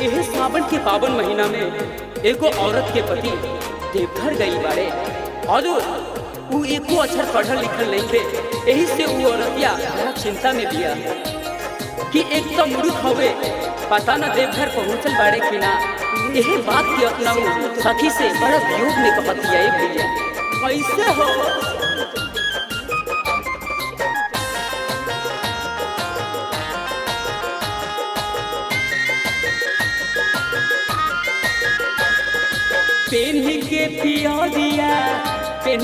एह सावन के पावन महीना में एगो औरत के पति देवघर गई बाड़े और उ एको अक्षर पढ़ल लिखल नहीं थे। यही से उ औरतिया बड़ा चिंता में दिया कि एक तो मूर्ख हवे, पता न देवघर पहुंचल बाड़े कि ना। यही बात के अपना सखी से बड़ा वियोग में कहत भैया कैसे हो। पेन्ही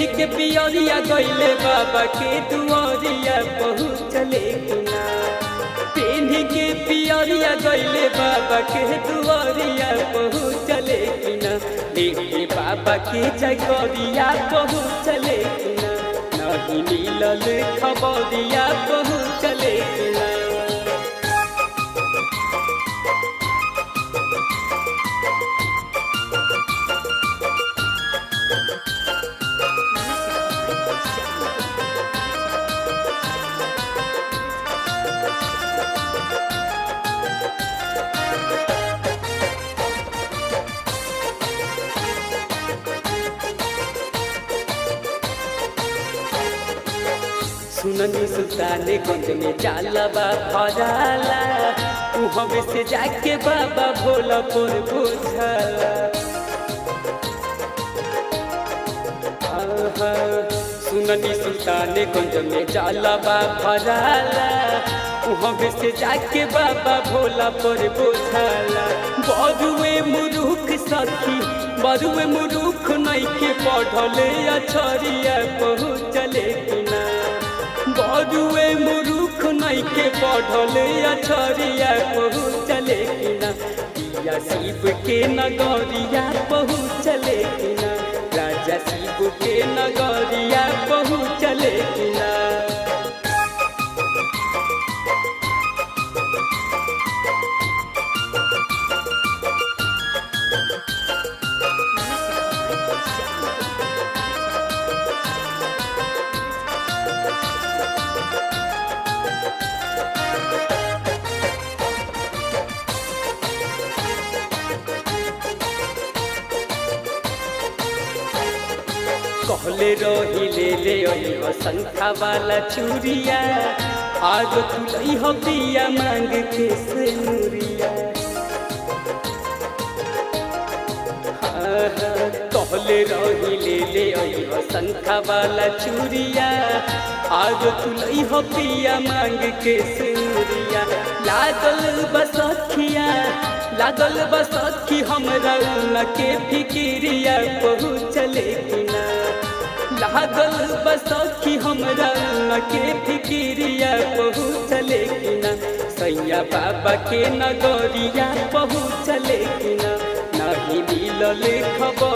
के पियरिया गइले बाबा के दुआरिया पहुँचले किना। पेन्ही के पियरिया गइले बाबा के दुआरिया पहुँचले किना। लेके बाबा के जगरिया पहुँचले किना। नहीं मिलल खबरिया पहुँचले किना। सुननी सुल्ताने गंज में जाला बा भराला, तू हमें से जाके बाबा भोला पर बुझाला। सुननी सुल्ताने गंज में जाला बा भराला, तू हमें से जाके बाबा भोला पर बुझाला। बरुए मुरुख सखी बरुए मुरुख नहीं के पढ़ले अछरिया पहुँचले किना। बरुए मुरुख नहीं के पढ़ले अछरिया पहुँचले किना। पिया शिव के नगरिया पहुँचले किना। राजा शिव के नगरिया पहुँचले किना। कहले रही ले ले संखा वाला चूड़िया, आज तुलई हो पिया मांग के सेनुरिया। कहले रही ले ले संखा वाला चूड़िया, आज तुलई हो पिया मांग के सेनुरिया। लागल बसखी हमरा उनके फिकिरिया पहुँचले किना। लागल बसखी हमरा उनके फिकिरिया पहुँचले किना। सैया बाबा के नगरिया पहुँचले किना। नहीं मिलल खबर